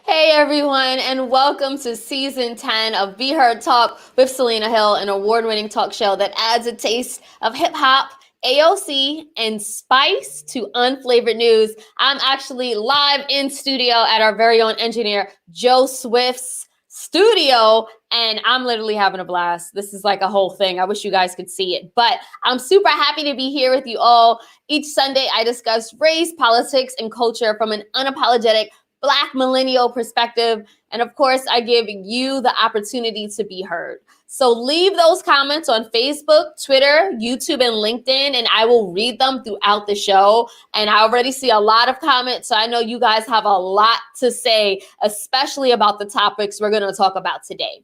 Hey everyone, and welcome to season 10 of Be Heard Talk with Selena Hill, an award-winning talk show that adds a taste of hip-hop, AOC, and spice to unflavored news. I'm actually live in studio at our very own engineer, Joe Swift's studio, and I'm literally having a blast. This is like a whole thing. I wish you guys could see it, but I'm super happy to be here with you all. Each Sunday, I discuss race, politics, and culture from an unapologetic Black millennial perspective. And of course, I give you the opportunity to be heard. So leave those comments on Facebook, Twitter, YouTube, and LinkedIn, and I will read them throughout the show. And I already see a lot of comments, so I know you guys have a lot to say, especially about the topics we're going to talk about today.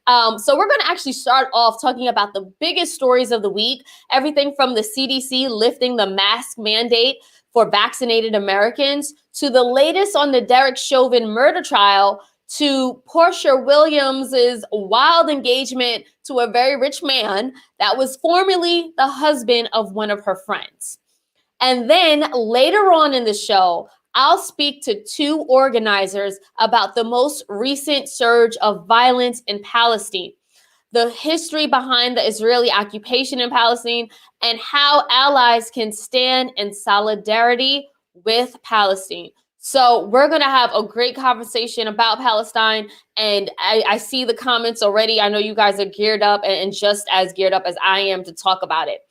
So we're going to actually start off talking about the biggest stories of the week, everything from the CDC lifting the mask mandate for vaccinated Americans, to the latest on the Derek Chauvin murder trial, to Portia Williams's wild engagement to a very rich man that was formerly the husband of one of her friends. And then later on in the show, I'll speak to two organizers about the most recent surge of violence in Palestine, the history behind the Israeli occupation in Palestine, and how allies can stand in solidarity with Palestine. So we're going to have a great conversation about Palestine, and I see the comments already. I know you guys are geared up and just as geared up as I am to talk about it.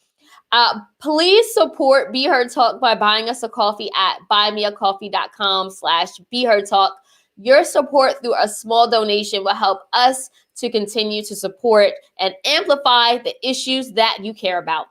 Please support Be Heard Talk by buying us a coffee at buymeacoffee.com/BeHeardTalk. Your support through a small donation will help us to continue to support and amplify the issues that you care about.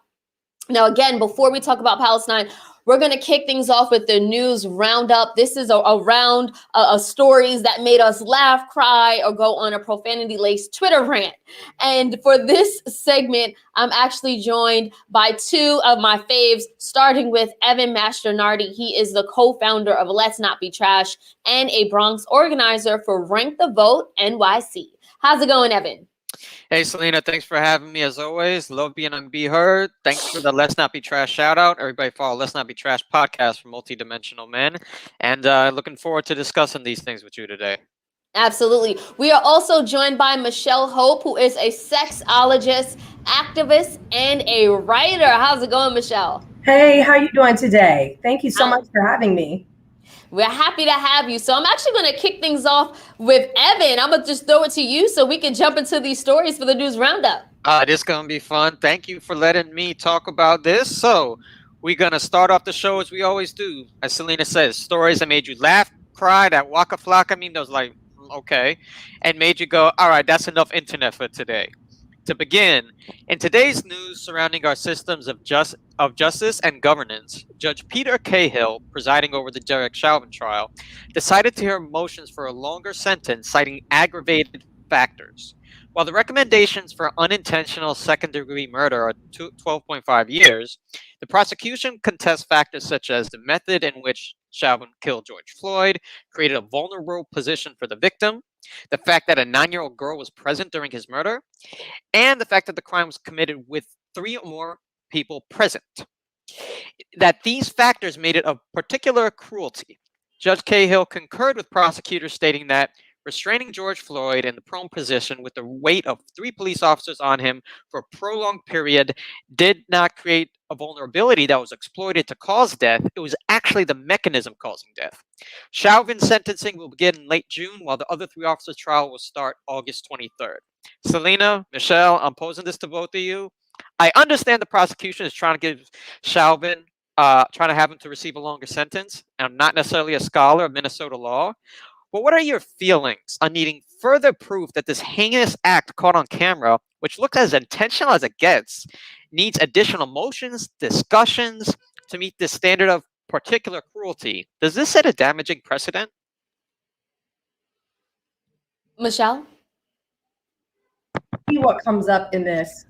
Now, again, before we talk about Palestine, we're going to kick things off with the news roundup. This is a round of stories that made us laugh, cry, or go on a profanity-laced Twitter rant. And for this segment, I'm actually joined by two of my faves, starting with Evan Mastronardi. He is the co-founder of Let's Not Be Trash and a Bronx organizer for Rank the Vote NYC. How's it going, Evan? Hey, Selena, thanks for having me as always. Love being on Be Heard. Thanks for the Let's Not Be Trash shout out. Everybody follow Let's Not Be Trash podcast for multidimensional men. And looking forward to discussing these things with you today. Absolutely. We are also joined by Michelle Hope, who is a sexologist, activist, and a writer. How's it going, Michelle? Hey, how you doing today? Thank you so much for having me. We're happy to have you. So I'm actually going to kick things off with Evan. I'm going to just throw it to you so we can jump into these stories for the news roundup. This is going to be fun. Thank you for letting me talk about this. So we're going to start off the show as we always do. As Selena says, stories that made you laugh, cry, that waka flocka meme that was like, okay, and made you go, all right, that's enough internet for today. To begin, in today's news surrounding our systems of justice and governance, Judge Peter Cahill, presiding over the Derek Chauvin trial, decided to hear motions for a longer sentence, citing aggravated factors. While the recommendations for unintentional second-degree murder are 12.5 years, the prosecution contests factors such as the method in which Chauvin killed George Floyd, created a vulnerable position for the victim, the fact that a 9-year-old girl was present during his murder, and the fact that the crime was committed with 3 or more people present. That these factors made it of particular cruelty. Judge Cahill concurred with prosecutors, stating that restraining George Floyd in the prone position with the weight of 3 police officers on him for a prolonged period did not create a vulnerability that was exploited to cause death. It was actually the mechanism causing death. Chauvin's sentencing will begin in late June, while the other 3 officers' trial will start August 23rd. Selena, Michelle, I'm posing this to both of you. I understand the prosecution is trying to give Chauvin, trying to have him to receive a longer sentence. I'm not necessarily a scholar of Minnesota law, but what are your feelings on needing further proof that this heinous act caught on camera, which looks as intentional as it gets, needs additional motions, discussions to meet this standard of particular cruelty? Does this set a damaging precedent? Michelle? What comes up in this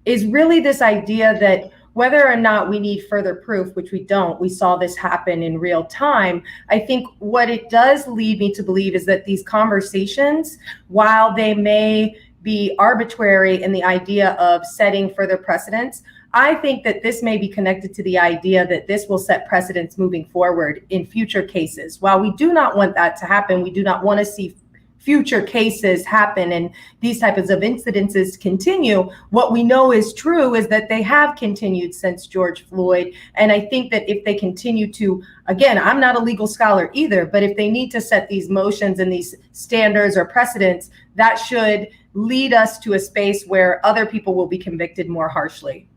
is really this idea that whether or not we need further proof, which we don't, we saw this happen in real time. I think what it does lead me to believe is that these conversations, while they may be arbitrary in the idea of setting further precedents, I think that this may be connected to the idea that this will set precedents moving forward in future cases. While we do not want that to happen, we do not want to see future cases happen and these types of incidences continue. What we know is true is that they have continued since George Floyd. And I think that if they continue to, again, I'm not a legal scholar either, but if they need to set these motions and these standards or precedents, that should lead us to a space where other people will be convicted more harshly.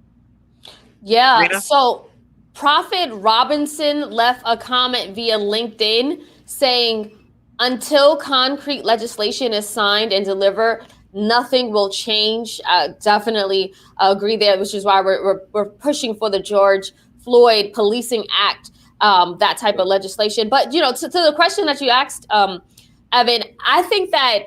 Yeah, Rena? so Prophet Robinson left a comment via LinkedIn saying, until concrete legislation is signed and delivered, nothing will change. Definitely agree there, which is why we're pushing for the George Floyd Policing Act, that type of legislation. But, to the question that you asked, Evan, I think that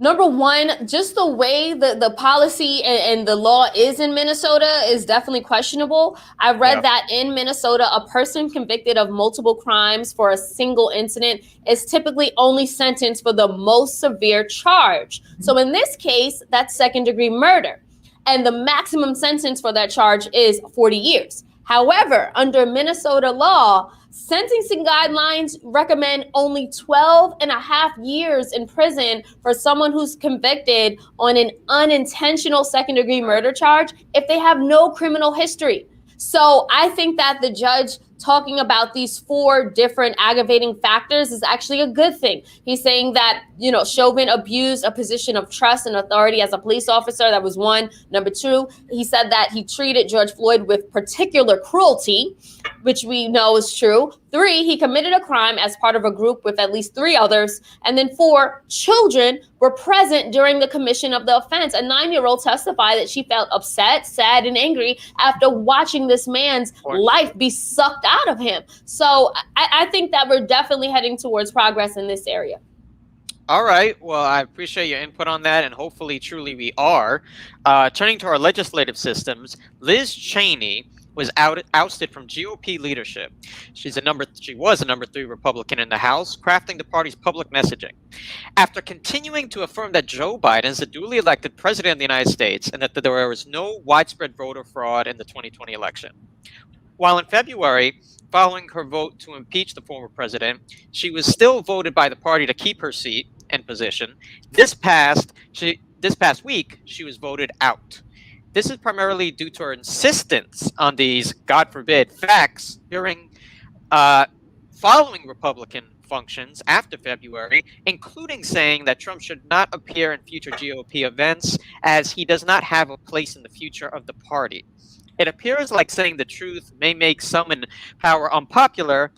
number one, just the way the policy and the law is in Minnesota is definitely questionable. I read that in Minnesota, a person convicted of multiple crimes for a single incident is typically only sentenced for the most severe charge. So in this case, that's second-degree murder. And the maximum sentence for that charge is 40 years. However, under Minnesota law, sentencing guidelines recommend only 12 and a half years in prison for someone who's convicted on an unintentional second-degree murder charge if they have no criminal history. So I think that the judge talking about these 4 different aggravating factors is actually a good thing. He's saying that, Chauvin abused a position of trust and authority as a police officer. That was 1. Number 2, he said that he treated George Floyd with particular cruelty, which we know is true. 3, he committed a crime as part of a group with at least 3 others. And then 4, children were present during the commission of the offense. A 9-year-old testified that she felt upset, sad, and angry after watching this man's life be sucked out of him. So I think that we're definitely heading towards progress in this area. All right. Well, I appreciate your input on that, and hopefully, truly, we are. Turning to our legislative systems, Liz Cheney was ousted from GOP leadership. She was a number 3 Republican in the House, crafting the party's public messaging. After continuing to affirm that Joe Biden is the duly elected president of the United States and that there was no widespread voter fraud in the 2020 election. While in February, following her vote to impeach the former president, she was still voted by the party to keep her seat and position. This past week, she was voted out. This is primarily due to her insistence on these, God forbid, facts following Republican functions after February, including saying that Trump should not appear in future GOP events as he does not have a place in the future of the party. It appears like saying the truth may make some in power unpopular,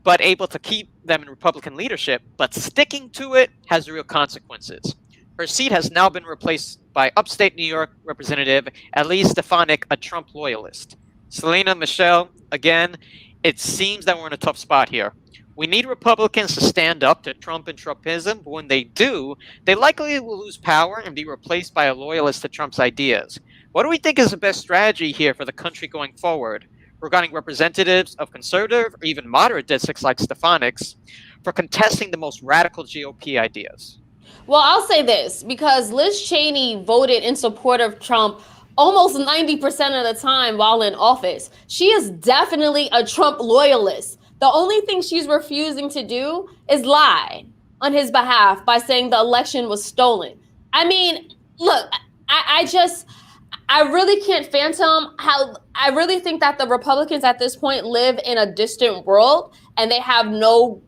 but able to keep them in Republican leadership, but sticking to it has real consequences. Her seat has now been replaced by upstate New York Representative Elise Stefanik, a Trump loyalist. Selena, Michelle, again, it seems that we're in a tough spot here. We need Republicans to stand up to Trump and Trumpism, but when they do, they likely will lose power and be replaced by a loyalist to Trump's ideas. What do we think is the best strategy here for the country going forward, regarding representatives of conservative or even moderate districts like Stefanik's for contesting the most radical GOP ideas? Well, I'll say this, because Liz Cheney voted in support of Trump almost 90% of the time while in office. She is definitely a Trump loyalist. The only thing she's refusing to do is lie on his behalf by saying the election was stolen. I mean, look, I really can't fathom how I really think that the Republicans at this point live in a distant world and they have no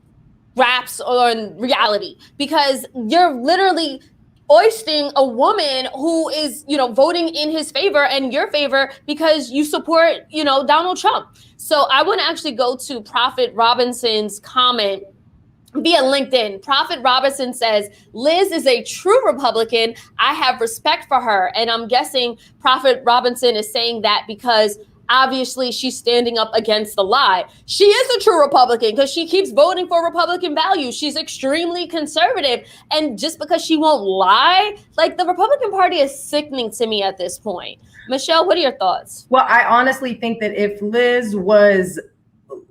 grasp on reality, because you're literally oisting a woman who is, voting in his favor and your favor because you support, Donald Trump. So I want to actually go to Prophet Robinson's comment via LinkedIn. Prophet Robinson says, Liz is a true Republican. I have respect for her. And I'm guessing Prophet Robinson is saying that because obviously she's standing up against the lie. She is a true Republican because she keeps voting for Republican values. She's extremely conservative. And just because she won't lie, like, the Republican Party is sickening to me at this point. Michelle, what are your thoughts? Well, I honestly think that if Liz was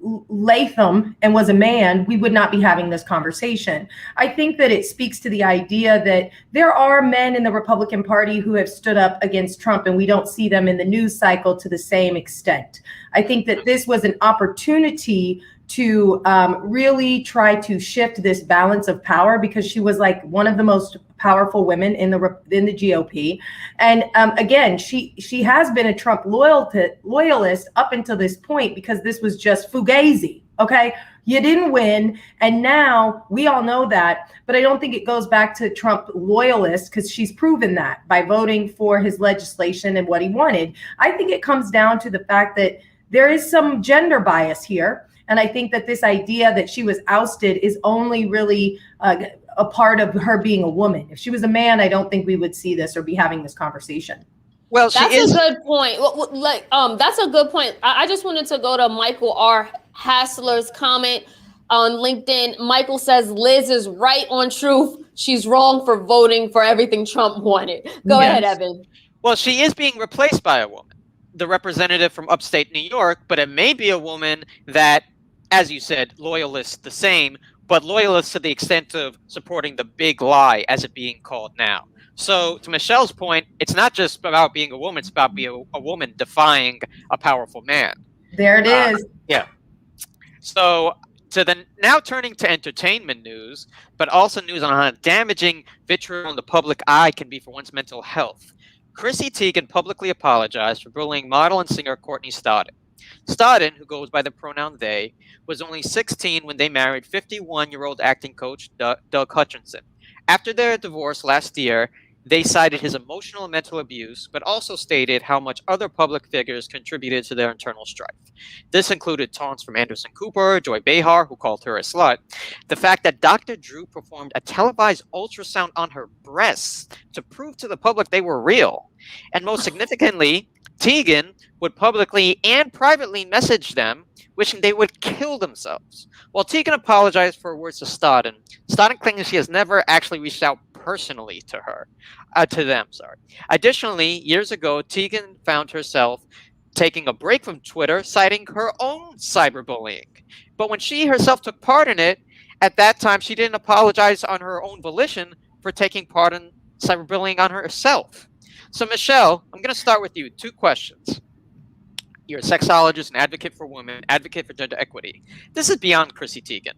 Latham and was a man, we would not be having this conversation. I think that it speaks to the idea that there are men in the Republican Party who have stood up against Trump, and we don't see them in the news cycle to the same extent. I think that this was an opportunity to really try to shift this balance of power, because she was like one of the most powerful women in the GOP. And again, she has been a Trump loyalist up until this point, because this was just fugazi. Okay, you didn't win, and now we all know that. But I don't think it goes back to Trump loyalists, because she's proven that by voting for his legislation and what he wanted. I think it comes down to the fact that there is some gender bias here. And I think that this idea that she was ousted is only really a part of her being a woman. If she was a man, I don't think we would see this or be having this conversation. Well, that's a good point. That's a good point. I just wanted to go to Michael R. Hassler's comment on LinkedIn. Michael says, Liz is right on truth. She's wrong for voting for everything Trump wanted. Go ahead, Evan. Well, she is being replaced by a woman, the representative from upstate New York, but it may be a woman that, as you said, loyalists the same, but loyalists to the extent of supporting the big lie, as it being called now. So to Michelle's point, it's not just about being a woman, it's about being a woman defying a powerful man. There it is. Yeah. So now turning to entertainment news, but also news on how damaging vitriol in the public eye can be for one's mental health. Chrissy Teigan publicly apologized for bullying model and singer Courtney Stodden. Stodden, who goes by the pronoun they, was only 16 when they married 51-year-old acting coach Doug Hutchinson. After their divorce last year, they cited his emotional and mental abuse, but also stated how much other public figures contributed to their internal strife. This included taunts from Anderson Cooper, Joy Behar, who called her a slut, the fact that Dr. Drew performed a televised ultrasound on her breasts to prove to the public they were real, and most significantly, Teigan would publicly and privately message them, wishing they would kill themselves. While Teigan apologized for her words to Stodden claims she has never actually reached out personally to them. Additionally, years ago, Teigan found herself taking a break from Twitter, citing her own cyberbullying. But when she herself took part in it, at that time, she didn't apologize on her own volition for taking part in cyberbullying on herself. So, Michelle, I'm going to start with you. 2 questions. You're a sexologist, an advocate for women, advocate for gender equity. This is beyond Chrissy Teigan.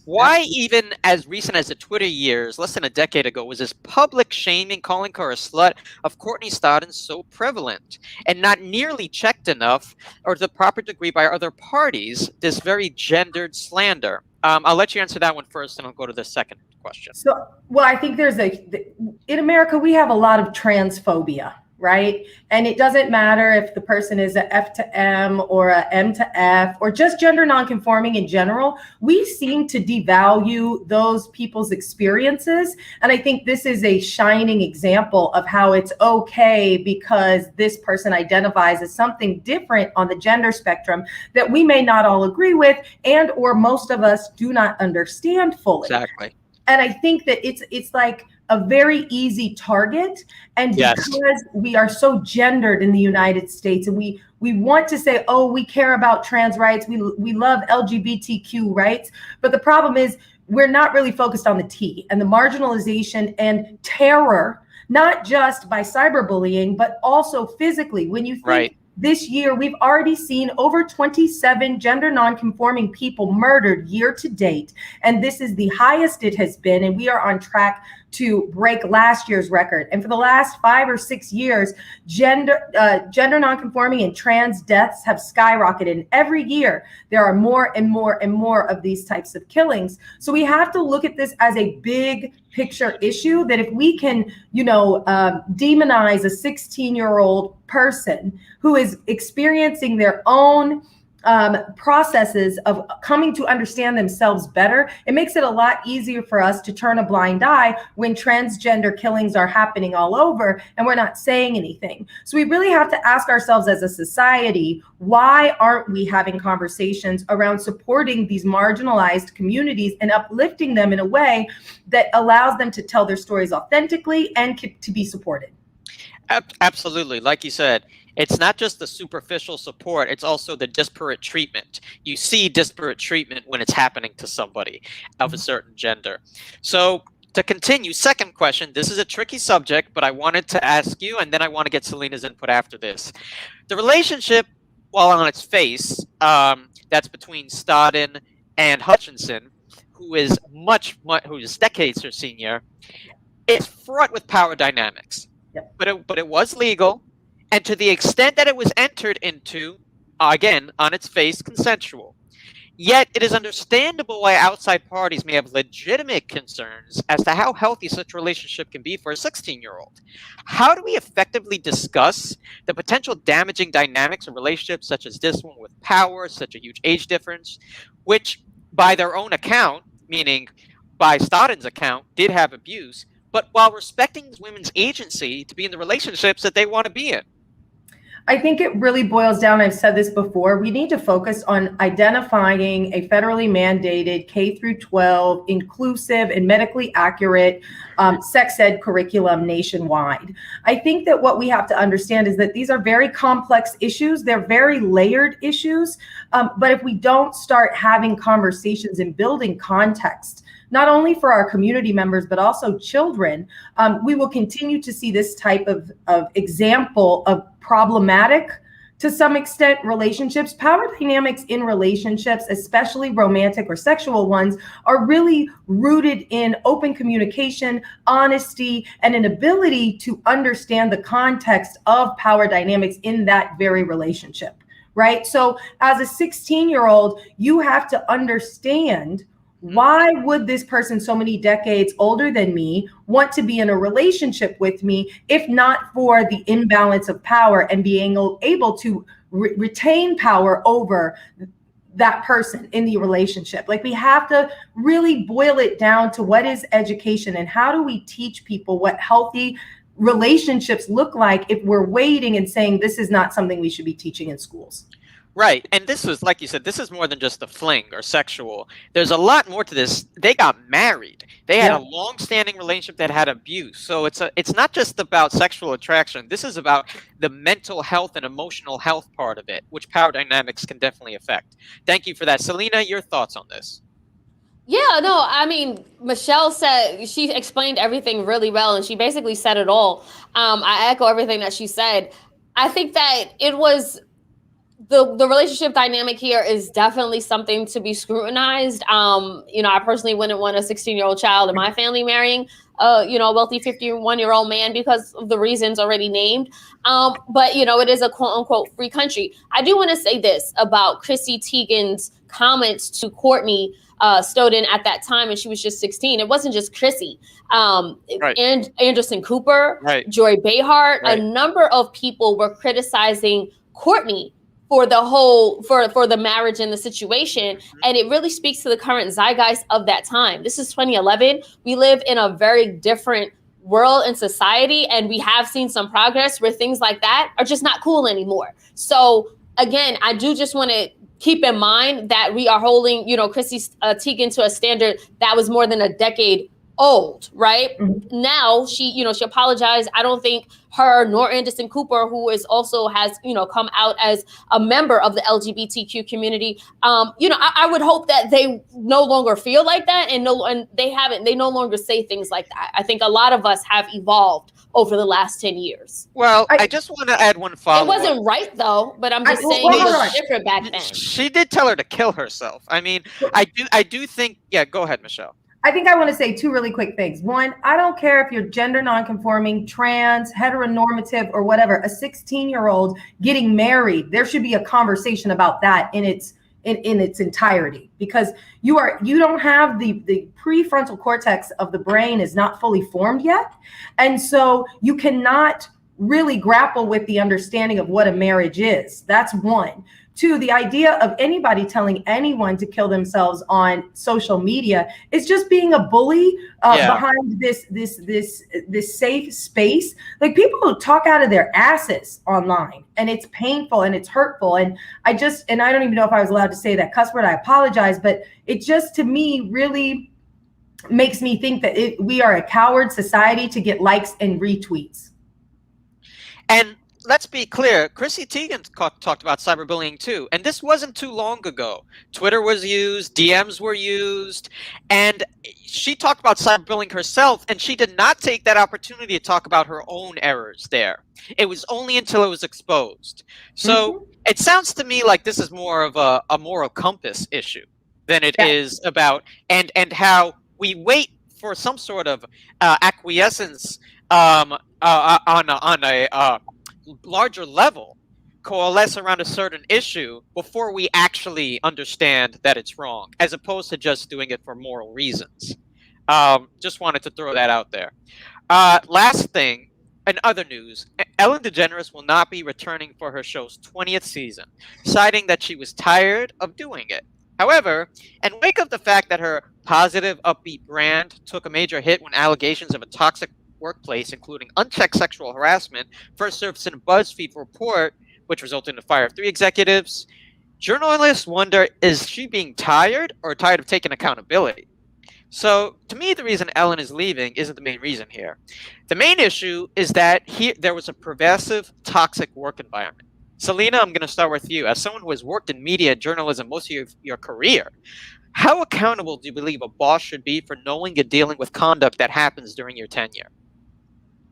Why, even as recent as the Twitter years, less than a decade ago, was this public shaming, calling her a slut, of Courtney Stodden so prevalent and not nearly checked enough or to the proper degree by other parties, this very gendered slander? I'll let you answer that one first, and I'll go to the second question. So, well, I think in America, we have a lot of transphobia, right? And it doesn't matter if the person is a F to M or a M to F or just gender nonconforming in general. We seem to devalue those people's experiences. And I think this is a shining example of how it's okay because this person identifies as something different on the gender spectrum that we may not all agree with and or most of us do not understand fully. Exactly. And I think that it's like a very easy target. And because we are so gendered in the United States and we want to say, oh, we care about trans rights, we love LGBTQ rights. But the problem is we're not really focused on the T and the marginalization and terror, not just by cyberbullying, but also physically. When you think this year, we've already seen over 27 gender nonconforming people murdered year to date. And this is the highest it has been. And we are on track to break last year's record. And for the last 5 or 6 years, gender nonconforming and trans deaths have skyrocketed. And every year, there are more and more and more of these types of killings. So we have to look at this as a big picture issue, that if we can, demonize a 16-year-old person who is experiencing their own processes of coming to understand themselves better, it makes it a lot easier for us to turn a blind eye when transgender killings are happening all over and we're not saying anything. So we really have to ask ourselves as a society, why aren't we having conversations around supporting these marginalized communities and uplifting them in a way that allows them to tell their stories authentically and to be supported? Absolutely. Like you said, it's not just the superficial support, it's also the disparate treatment. You see disparate treatment when it's happening to somebody of a certain gender. So to continue, second question, this is a tricky subject, but I wanted to ask you, and then I want to get Selena's input after this. The relationship, while on its face, that's between Stodden and Hutchinson, who is decades her senior, is fraught with power dynamics. Yep. But it was legal, and to the extent that it was entered into, again, on its face, consensual. Yet it is understandable why outside parties may have legitimate concerns as to how healthy such a relationship can be for a 16-year-old. How do we effectively discuss the potential damaging dynamics of relationships such as this one with power, such a huge age difference, which by their own account, meaning by Stodden's account, did have abuse, but while respecting women's agency to be in the relationships that they want to be in? I think it really boils down, I've said this before, we need to focus on identifying a federally mandated K through 12 inclusive and medically accurate sex ed curriculum nationwide. I think that what we have to understand is that these are very complex issues. They're very layered issues. But if we don't start having conversations and building context, not only for our community members, but also children, we will continue to see this type of example of problematic, to some extent, relationships. Power dynamics in relationships, especially romantic or sexual ones, are really rooted in open communication, honesty, and an ability to understand the context of power dynamics in that very relationship, right? So as a 16-year-old, you have to understand, why would this person so many decades older than me want to be in a relationship with me if not for the imbalance of power and being able to retain power over that person in the relationship? Like, we have to really boil it down to what is education and how do we teach people what healthy relationships look like if we're waiting and saying this is not something we should be teaching in schools. Right. And this was, like you said, this is more than just a fling or sexual. There's a lot more to this. They got married. They had a long-standing relationship that had abuse. So it's not just about sexual attraction. This is about the mental health and emotional health part of it, which power dynamics can definitely affect. Thank you for that. Selena, your thoughts on this? Yeah, no, I mean, Michelle said, she explained everything really well, and she basically said it all. I echo everything that she said. I think that it was... The relationship dynamic here is definitely something to be scrutinized. I personally wouldn't want a 16-year-old child in my family marrying a wealthy 51-year-old man because of the reasons already named. But it is a quote unquote free country. I do want to say this about Chrissy Teigan's comments to Courtney Stodden at that time, and she was just 16. It wasn't just Chrissy. Right. And Anderson Cooper, right. Joy Behar, right. A number of people were criticizing Courtney for the marriage and the situation. And it really speaks to the current zeitgeist of that time. This is 2011. We live in a very different world and society, and we have seen some progress where things like that are just not cool anymore. So again, I do just want to keep in mind that we are holding, Chrissy Teigan to a standard that was more than a decade old, right? Mm-hmm. Now she apologized. I don't think her nor Anderson Cooper, who has come out as a member of the LGBTQ community. I would hope that they no longer feel like that, and they no longer say things like that. I think a lot of us have evolved over the last 10 years. Well, I just want to add one follow-up. It wasn't right though, but I'm just saying it was different back then. She did tell her to kill herself. I mean, I do think, yeah, go ahead, Michelle. I think I want to say two really quick things. One, I don't care if you're gender nonconforming, trans, heteronormative, or whatever. A 16-year-old getting married, there should be a conversation about that in its entirety, because you don't have the prefrontal cortex of the brain is not fully formed yet, and so you cannot really grapple with the understanding of what a marriage is. That's one. Two, the idea of anybody telling anyone to kill themselves on social media is just being a bully behind this safe space. Like, people talk out of their asses online, and it's painful and it's hurtful. And I don't even know if I was allowed to say that cuss word. I apologize, but it just, to me, really makes me think that we are a coward society to get likes and retweets. And let's be clear, Chrissy Teigan talked about cyberbullying too, and this wasn't too long ago. Twitter was used, DMs were used, and she talked about cyberbullying herself, and she did not take that opportunity to talk about her own errors there. It was only until it was exposed. So it sounds to me like this is more of a moral compass issue than it is about, and how we wait for some sort of acquiescence on a larger level, coalesce around a certain issue before we actually understand that it's wrong, as opposed to just doing it for moral reasons. Just wanted to throw that out there. Last thing, in other news, Ellen DeGeneres will not be returning for her show's 20th season, citing that she was tired of doing it. However, in wake of the fact that her positive, upbeat brand took a major hit when allegations of a toxic workplace, including unchecked sexual harassment, first surfaced in a BuzzFeed report, which resulted in the fire of 3 executives, journalists wonder, is she being tired or tired of taking accountability? So, to me, the reason Ellen is leaving isn't the main reason here. The main issue is that there was a pervasive, toxic work environment. Selena, I'm going to start with you. As someone who has worked in media and journalism most of your career, how accountable do you believe a boss should be for knowing and dealing with conduct that happens during your tenure?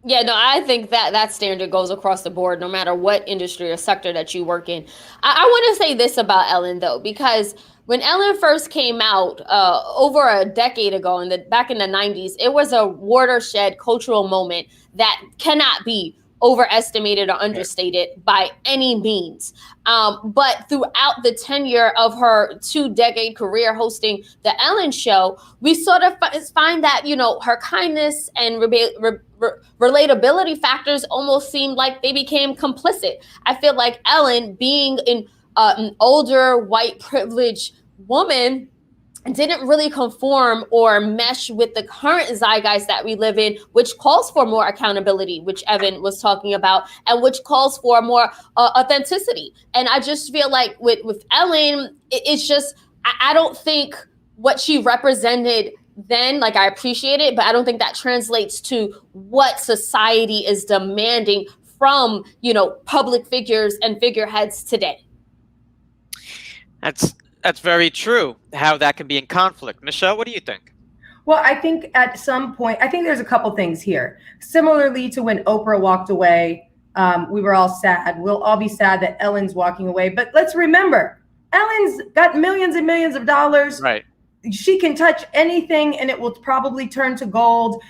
Yeah, no, I think that standard goes across the board, no matter what industry or sector that you work in. I want to say this about Ellen, though, because when Ellen first came out over a decade ago, back in the 90s, it was a watershed cultural moment that cannot be overestimated or understated by any means. But throughout the tenure of her 2-decade career hosting the Ellen Show, we sort of find that, her kindness and relatability factors almost seemed like they became complicit. I feel like Ellen, being an older white privileged woman, didn't really conform or mesh with the current zeitgeist that we live in, which calls for more accountability, which Evan was talking about, and which calls for more authenticity. And I just feel like with Ellen, it's just, I don't think what she represented then, like, I appreciate it, but I don't think that translates to what society is demanding from, public figures and figureheads today. That's very true, how that can be in conflict. Michelle, what do you think? Well, I think at some point, I think there's a couple things here. Similarly to when Oprah walked away, we were all sad. We'll all be sad that Ellen's walking away. But let's remember, Ellen's got millions and millions of dollars. Right. She can touch anything and it will probably turn to gold.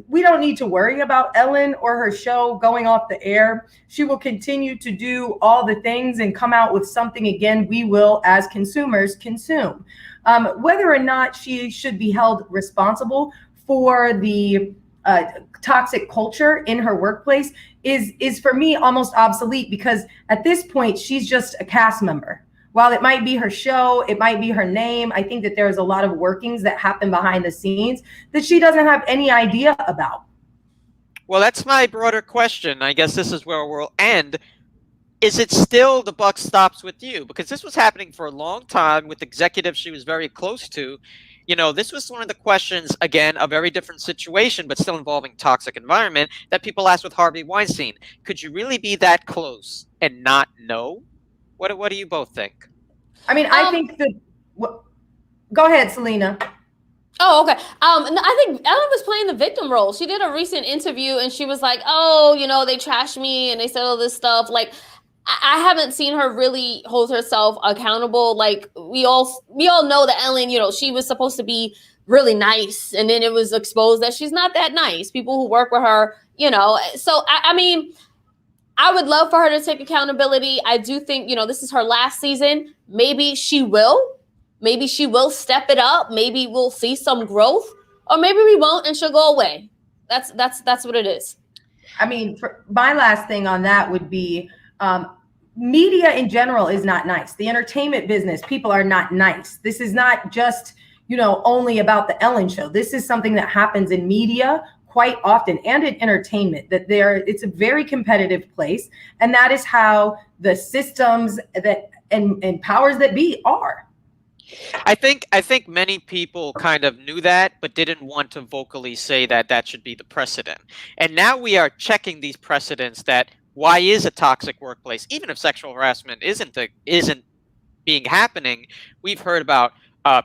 We don't need to worry about Ellen or her show going off the air. She will continue to do all the things and come out with something again we will, as consumers, consume. Whether or not she should be held responsible for the toxic culture in her workplace is for me almost obsolete, because at this point she's just a cast member. While it might be her show, it might be her name, I think that there's a lot of workings that happen behind the scenes that she doesn't have any idea about. Well, that's my broader question. I guess this is where we'll end. Is it still the buck stops with you? Because this was happening for a long time with executives she was very close to. This was one of the questions, again, a very different situation, but still involving toxic environment, that people asked with Harvey Weinstein. Could you really be that close and not know? What do you both think? I mean, I think that. Go ahead, Selena. Oh, okay. No, I think Ellen was playing the victim role. She did a recent interview and she was like, "Oh, they trashed me and they said all this stuff." Like, I haven't seen her really hold herself accountable. Like, we all know that Ellen, she was supposed to be really nice. And then it was exposed that she's not that nice. People who work with her, you know. So, I mean, I would love for her to take accountability. I do think, you know, this is her last season. Maybe she will. Maybe she will step it up. Maybe we'll see some growth, or maybe we won't and she'll go away. That's what it is. I mean, my last thing on that would be media in general is not nice. The entertainment business, people are not nice. This is not just, you know, only about the Ellen show. This is something that happens in media quite often and in entertainment, that it's a very competitive place. And that is how the systems that and powers that be are. I think many people kind of knew that, but didn't want to vocally say that should be the precedent. And now we are checking these precedents that why is a toxic workplace, even if sexual harassment isn't being happening. We've heard about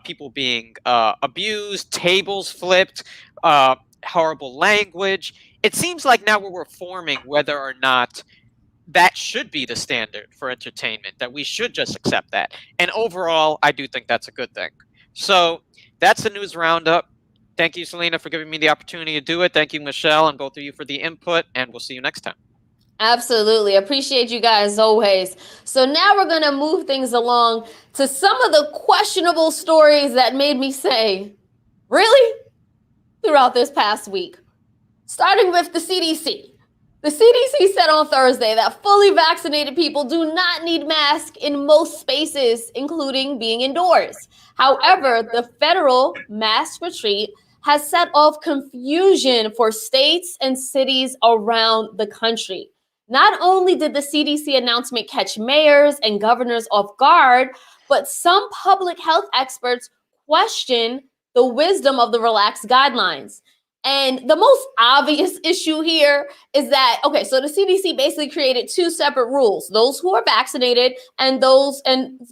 people being abused, tables flipped, horrible language. It seems like now we're reforming whether or not that should be the standard for entertainment, that we should just accept that. And overall, I do think that's a good thing. So that's the news roundup. Thank you, Selena, for giving me the opportunity to do it. Thank you, Michelle, and both of you for the input, and we'll see you next time. Absolutely. Appreciate you guys always. So now we're going to move things along to some of the questionable stories that made me say, really? Throughout this past week. Starting with the CDC. The CDC said on Thursday that fully vaccinated people do not need masks in most spaces, including being indoors. However, the federal mask retreat has set off confusion for states and cities around the country. Not only did the CDC announcement catch mayors and governors off guard, but some public health experts question the wisdom of the relaxed guidelines. And the most obvious issue here is that, okay, so the CDC basically created two separate rules, those who are vaccinated and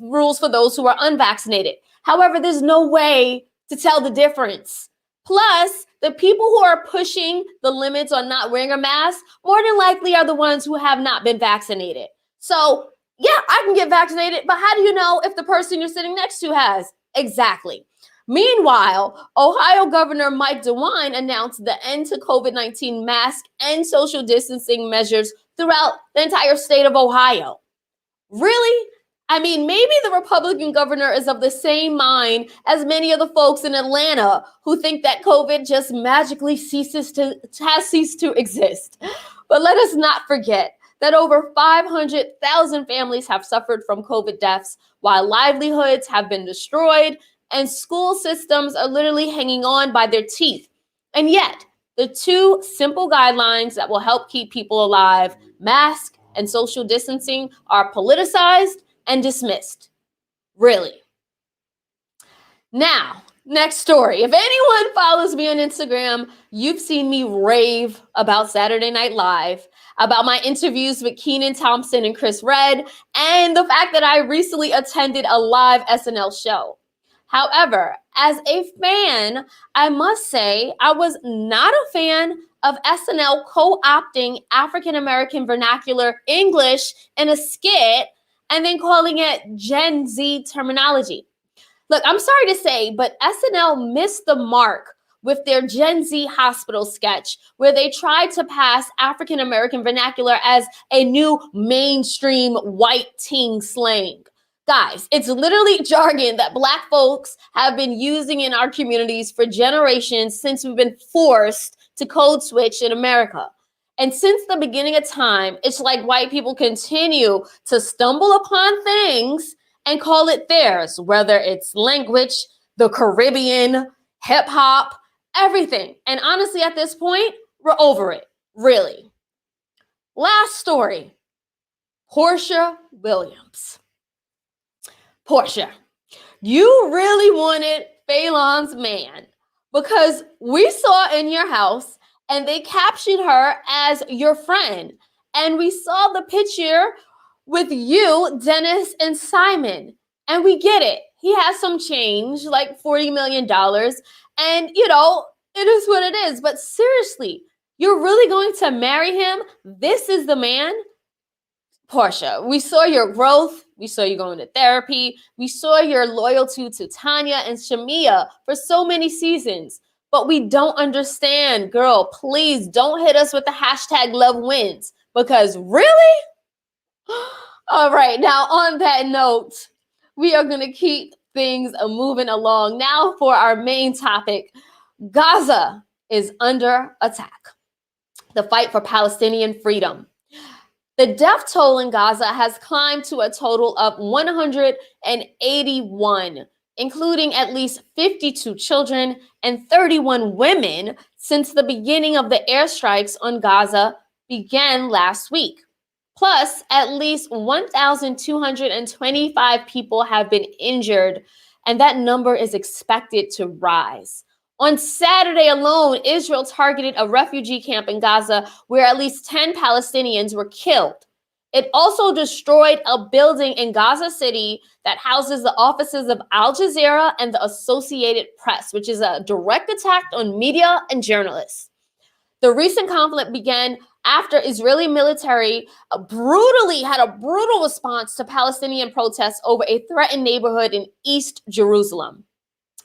rules for those who are unvaccinated. However, there's no way to tell the difference. Plus, the people who are pushing the limits on not wearing a mask more than likely are the ones who have not been vaccinated. So, yeah, I can get vaccinated, but how do you know if the person you're sitting next to has? Exactly. Meanwhile, Ohio Governor Mike DeWine announced the end to COVID-19 mask and social distancing measures throughout the entire state of Ohio. Really? I mean, maybe the Republican governor is of the same mind as many of the folks in Atlanta who think that COVID just magically has ceased to exist. But let us not forget that over 500,000 families have suffered from COVID deaths, while livelihoods have been destroyed, and school systems are literally hanging on by their teeth. And yet, the two simple guidelines that will help keep people alive, mask and social distancing, are politicized and dismissed. Really. Now, next story. If anyone follows me on Instagram, you've seen me rave about Saturday Night Live, about my interviews with Kenan Thompson and Chris Redd, and the fact that I recently attended a live SNL show. However, as a fan, I must say I was not a fan of SNL co-opting African-American vernacular English in a skit and then calling it Gen Z terminology. Look, I'm sorry to say, but SNL missed the mark with their Gen Z hospital sketch, where they tried to pass African-American vernacular as a new mainstream white teen slang. Guys, it's literally jargon that Black folks have been using in our communities for generations since we've been forced to code switch in America. And since the beginning of time, it's like white people continue to stumble upon things and call it theirs, whether it's language, the Caribbean, hip hop, everything. And honestly, at this point, we're over it, really. Last story, Portia Williams. Portia, you really wanted Phelan's man because we saw in your house and they captioned her as your friend. And we saw the picture with you, Dennis, and Simon. And we get it. He has some change, like $40 million. And, you know, it is what it is. But seriously, you're really going to marry him? This is the man? Portia, we saw your growth. We saw you going to therapy. We saw your loyalty to Tanya and Shamia for so many seasons. But we don't understand, girl. Please don't hit us with the hashtag love wins. Because really? All right. Now, on that note, we are going to keep things moving along. Now, for our main topic, Gaza is under attack. The fight for Palestinian freedom. The death toll in Gaza has climbed to a total of 181, including at least 52 children and 31 women since the beginning of the airstrikes on Gaza began last week. Plus, at least 1,225 people have been injured, and that number is expected to rise. On Saturday alone, Israel targeted a refugee camp in Gaza where at least 10 Palestinians were killed. It also destroyed a building in Gaza City that houses the offices of Al Jazeera and the Associated Press, which is a direct attack on media and journalists. The recent conflict began after Israeli military had a brutal response to Palestinian protests over a threatened neighborhood in East Jerusalem.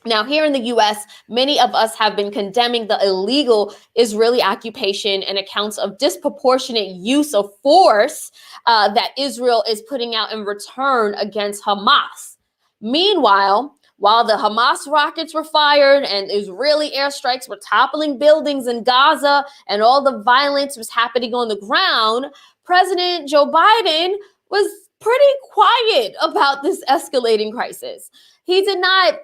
Now, here in the U.S., many of us have been condemning the illegal Israeli occupation and accounts of disproportionate use of force that Israel is putting out in return against Hamas. Meanwhile, while the Hamas rockets were fired and Israeli airstrikes were toppling buildings in Gaza and all the violence was happening on the ground, President Joe Biden was pretty quiet about this escalating crisis. He did not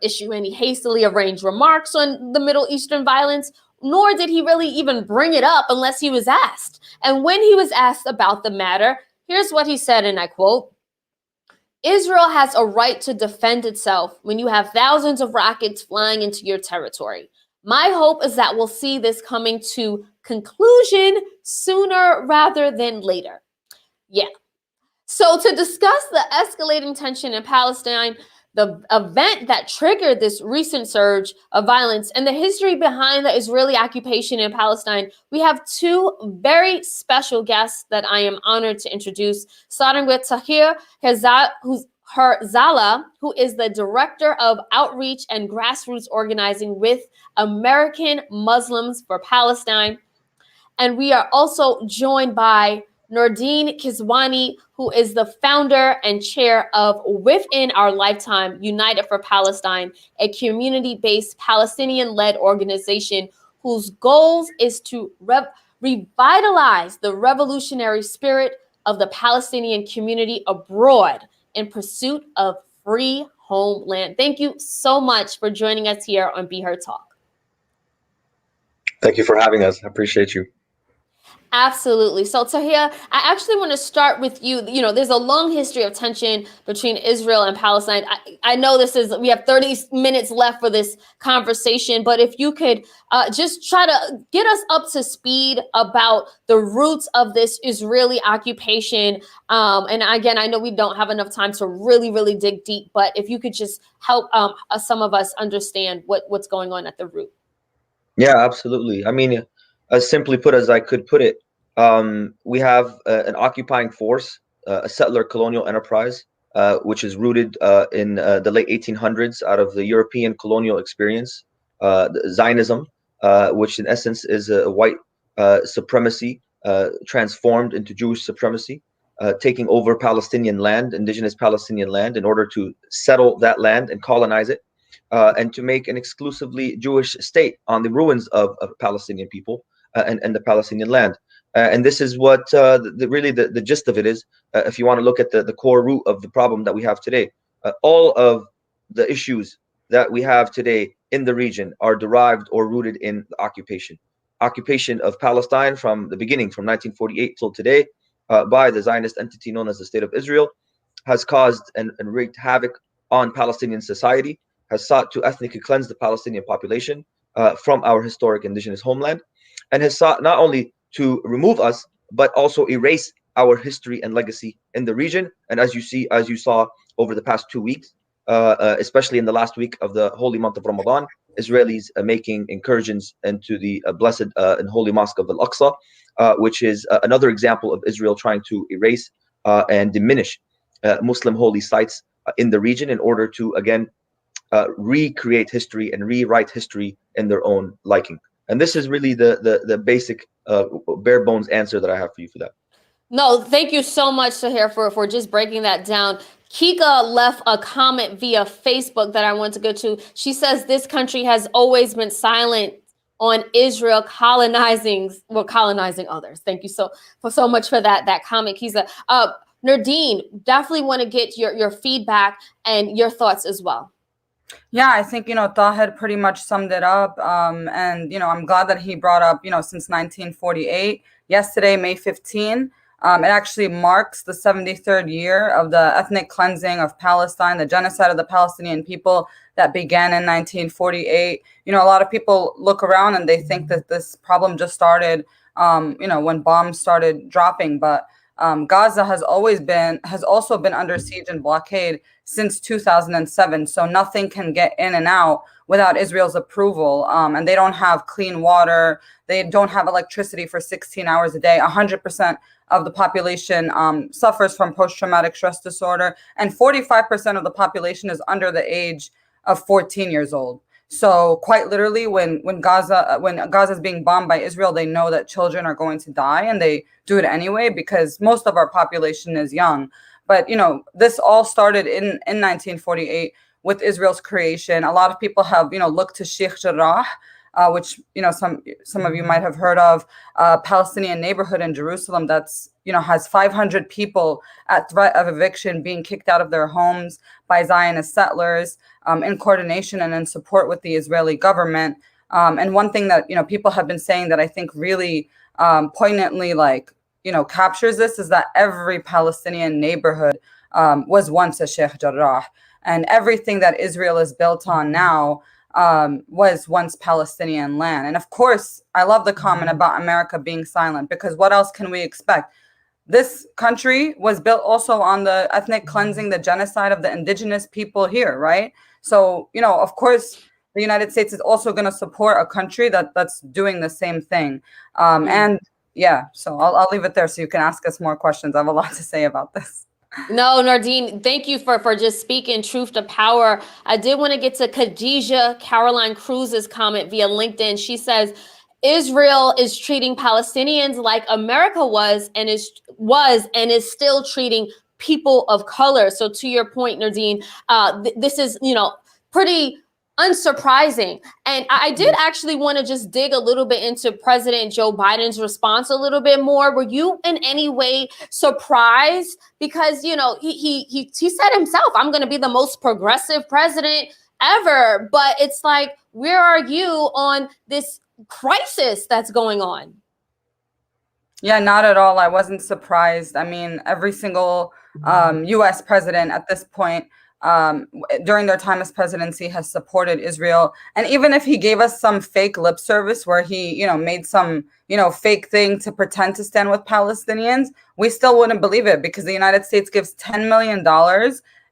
issue any hastily arranged remarks on the Middle Eastern violence, nor did he really even bring it up unless he was asked. And when he was asked about the matter, here's what he said, and I quote, "Israel has a right to defend itself when you have thousands of rockets flying into your territory. My hope is that we'll see this coming to conclusion sooner rather than later." Yeah. So to discuss the escalating tension in Palestine, the event that triggered this recent surge of violence, and the history behind the Israeli occupation in Palestine, we have two very special guests that I am honored to introduce, starting with Tahir Herzala, who is the Director of Outreach and Grassroots Organizing with American Muslims for Palestine. And we are also joined by Nordine Kizwani, who is the founder and chair of Within Our Lifetime, United for Palestine, a community-based Palestinian-led organization whose goals is to revitalize the revolutionary spirit of the Palestinian community abroad in pursuit of free homeland. Thank you so much for joining us here on Be Heard Talk. Thank you for having us. I appreciate you. Absolutely. So Tahir, I actually want to start with you. There's a long history of tension between Israel and Palestine. I know we have 30 minutes left for this conversation, but if you could just try to get us up to speed about the roots of this Israeli occupation. And again, I know we don't have enough time to really, really dig deep, but if you could just help some of us understand what's going on at the root. Yeah, absolutely. I mean, as simply put as I could put it, we have an occupying force, a settler colonial enterprise, which is rooted in the late 1800s out of the European colonial experience, Zionism, which in essence is a white supremacy transformed into Jewish supremacy, taking over Palestinian land, indigenous Palestinian land, in order to settle that land and colonize it. And to make an exclusively Jewish state on the ruins of Palestinian people and the Palestinian land. And this is what really the gist of it is. If you want to look at the core root of the problem that we have today, all of the issues that we have today in the region are derived or rooted in the occupation of Palestine from the beginning, from 1948 till today, by the Zionist entity known as the State of Israel, has caused and wreaked havoc on Palestinian society, has sought to ethnically cleanse the Palestinian population from our historic indigenous homeland, and has sought not only to remove us, but also erase our history and legacy in the region. And as you saw over the past 2 weeks, especially in the last week of the holy month of Ramadan, Israelis making incursions into the blessed and holy mosque of Al-Aqsa, which is another example of Israel trying to erase and diminish Muslim holy sites in the region in order to, again, recreate history and rewrite history in their own liking. And this is really the basic bare bones answer that I have for you for that. No, thank you so much, Sahir, for just breaking that down. Kika left a comment via Facebook that I want to go to. She says this country has always been silent on Israel colonizing others. Thank you so much for that comment, Kisa. Nardine, definitely want to get your feedback and your thoughts as well. Yeah, I think, Tahir pretty much summed it up. And, I'm glad that he brought up, since 1948, yesterday, May 15, it actually marks the 73rd year of the ethnic cleansing of Palestine, the genocide of the Palestinian people that began in 1948. A lot of people look around and they think that this problem just started, when bombs started dropping. But Gaza has also been under siege and blockade since 2007. So nothing can get in and out without Israel's approval. And they don't have clean water. They don't have electricity for 16 hours a day. 100% of the population suffers from post-traumatic stress disorder. And 45% of the population is under the age of 14 years old. So quite literally, when Gaza is being bombed by Israel, they know that children are going to die, and they do it anyway because most of our population is young. But this all started in 1948 with Israel's creation. A lot of people have looked to Sheikh Jarrah, which some of you might have heard of, a Palestinian neighborhood in Jerusalem that's has 500 people at threat of eviction being kicked out of their homes by Zionist settlers, in coordination and in support with the Israeli government. And one thing that people have been saying that I think really poignantly captures this is that every Palestinian neighborhood was once a Sheikh Jarrah, and everything that Israel is built on now was once Palestinian land. And of course, I love the comment about America being silent, because what else can we expect? This country was built also on the ethnic cleansing, the genocide of the indigenous people here, right? So, of course, the United States is also going to support a country that's doing the same thing. And yeah, so I'll leave it there so you can ask us more questions. I have a lot to say about this. No, Nardine, thank you for just speaking truth to power. I did want to get to Khadijah Caroline Cruz's comment via LinkedIn. She says, Israel is treating Palestinians like America was and is still treating people of color. So to your point, Nardine, this is, pretty unsurprising. And I did actually want to just dig a little bit into President Joe Biden's response a little bit more. Were you in any way surprised? Because, he said himself, I'm going to be the most progressive president ever. But it's like, where are you on this crisis that's going on? Yeah, not at all. I wasn't surprised. I mean, every single U.S. president at this point, during their time as presidency, has supported Israel. And even if he gave us some fake lip service where he, made some, fake thing to pretend to stand with Palestinians, we still wouldn't believe it, because the United States gives $10 million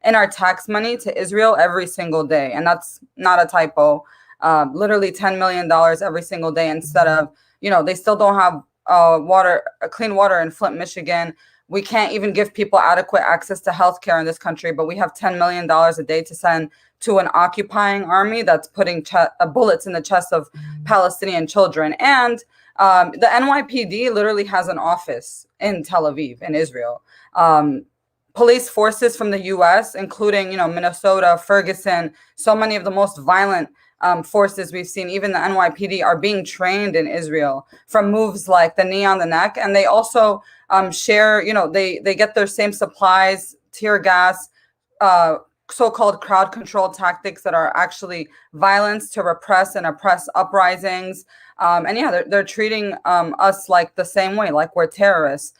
in our tax money to Israel every single day. And that's not a typo. Literally $10 million every single day, instead of, they still don't have clean water in Flint, Michigan. We can't even give people adequate access to healthcare in this country, but we have $10 million a day to send to an occupying army that's putting bullets in the chests of Palestinian children. And the NYPD literally has an office in Tel Aviv, in Israel. Police forces from the U.S., including, Minnesota, Ferguson, so many of the most violent forces we've seen, even the NYPD, are being trained in Israel from moves like the knee on the neck. And they also share, they get their same supplies, tear gas, so-called crowd control tactics that are actually violence to repress and oppress uprisings. And yeah, they're treating us like the same way, like we're terrorists,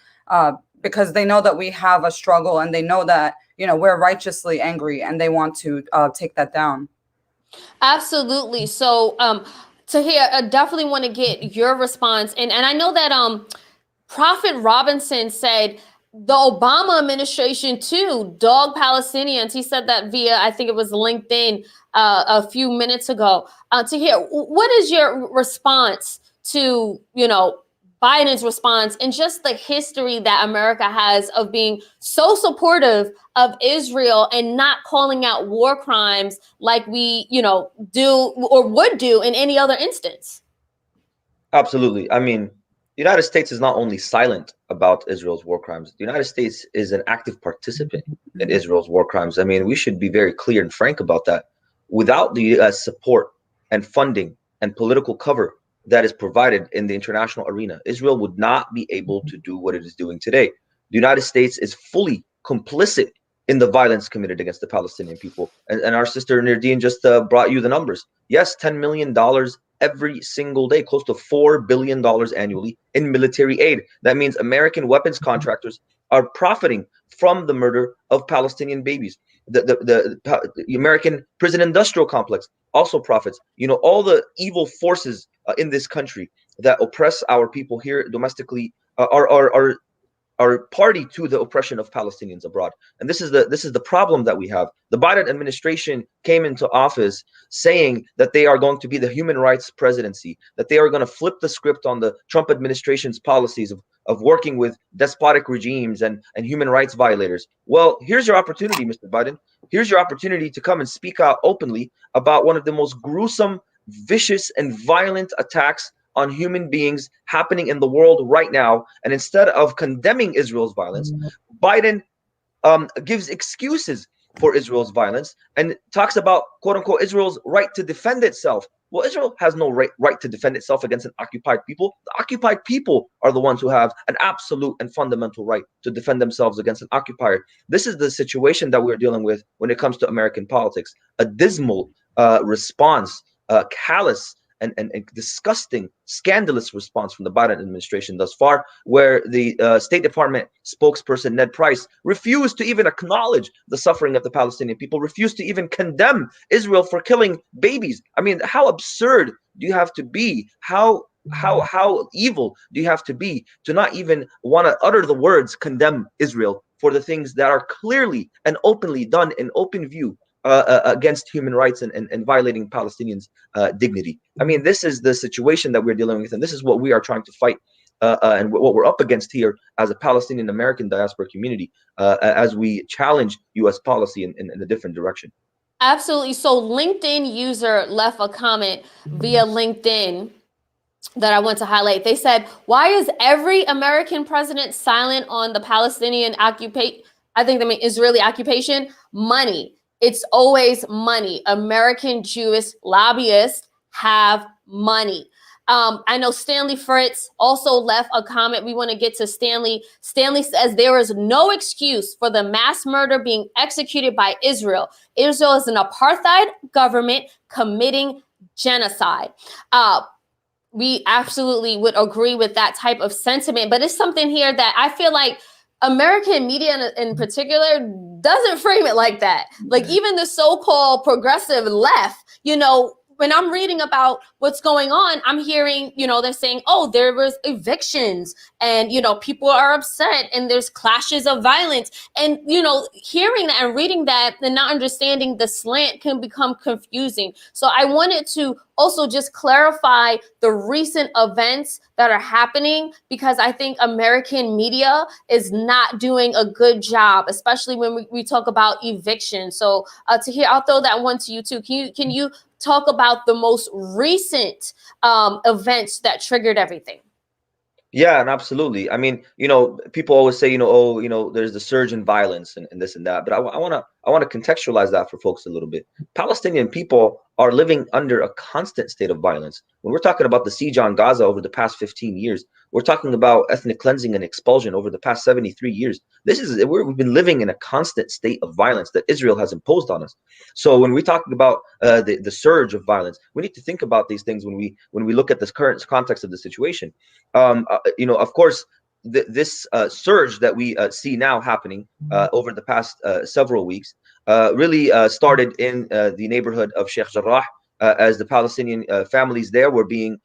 because they know that we have a struggle, and they know that, we're righteously angry, and they want to take that down. Absolutely. So, Tahir, I definitely want to get your response. And I know that Prophet Robinson said the Obama administration too dog Palestinians. He said that via, I think it was LinkedIn a few minutes ago. Tahir, what is your response to, Biden's response and just the history that America has of being so supportive of Israel and not calling out war crimes like we, do or would do in any other instance. Absolutely. I mean, the United States is not only silent about Israel's war crimes, the United States is an active participant in Israel's war crimes. I mean, we should be very clear and frank about that. Without the U.S. support and funding and political cover that is provided in the international arena, Israel would not be able to do what it is doing today. The United States is fully complicit in the violence committed against the Palestinian people. And our sister Nerdine just brought you the numbers. Yes, $10 million every single day, close to $4 billion annually in military aid. That means American weapons contractors are profiting from the murder of Palestinian babies. The American prison industrial complex also profits. All the evil forces in this country that oppress our people here domestically are party to the oppression of Palestinians abroad. And this is the problem that we have. The Biden administration came into office saying that they are going to be the human rights presidency, that they are going to flip the script on the Trump administration's policies of working with despotic regimes and human rights violators. Well, here's your opportunity, Mr. Biden. Here's your opportunity to come and speak out openly about one of the most gruesome, vicious, and violent attacks on human beings happening in the world right now. And instead of condemning Israel's violence, Biden gives excuses for Israel's violence and talks about, quote unquote, Israel's right to defend itself. Well, Israel has no right to defend itself against an occupied people. The occupied people are the ones who have an absolute and fundamental right to defend themselves against an occupier. This is the situation that we're dealing with when it comes to American politics. A dismal response, callous, and disgusting, scandalous response from the Biden administration thus far, where the State Department spokesperson Ned Price refused to even acknowledge the suffering of the Palestinian people, refused to even condemn Israel for killing babies. I mean, how absurd do you have to be? How evil do you have to be to not even want to utter the words condemn Israel for the things that are clearly and openly done in open view against human rights and violating Palestinians' dignity? I mean, this is the situation that we're dealing with, and this is what we are trying to fight, and what we're up against here as a Palestinian American diaspora community, as we challenge U.S. policy in a different direction. Absolutely. So LinkedIn user left a comment via LinkedIn that I want to highlight. They said, why is every American president silent on the Palestinian occupation? I think they mean Israeli occupation. Money. It's always money. American Jewish lobbyists have money. I know Stanley Fritz also left a comment. We want to get to Stanley. Stanley says there is no excuse for the mass murder being executed by Israel. Israel is an apartheid government committing genocide. We absolutely would agree with that type of sentiment, but it's something here that I feel like American media in particular doesn't frame it like that. Like even the so-called progressive left, when I'm reading about what's going on, I'm hearing, they're saying, oh, there was evictions and, people are upset and there's clashes of violence. And, hearing that and reading that and not understanding the slant can become confusing. So I wanted to also just clarify the recent events that are happening, because I think American media is not doing a good job, especially when we talk about eviction. So Tahir, I'll throw that one to you too. Can you talk about the most recent events that triggered everything? Yeah, and absolutely. I mean, people always say, there's the surge in violence and this and that. But I want to contextualize that for folks a little bit. Palestinian people are living under a constant state of violence. When we're talking about the siege on Gaza over the past 15 years, we're talking about ethnic cleansing and expulsion over the past 73 years. We've been living in a constant state of violence that Israel has imposed on us. So when we talk about the surge of violence, we need to think about these things when we look at this current context of the situation. Of course, this surge that we see now happening over the past several weeks really started in the neighborhood of Sheikh Jarrah, as the Palestinian families there were being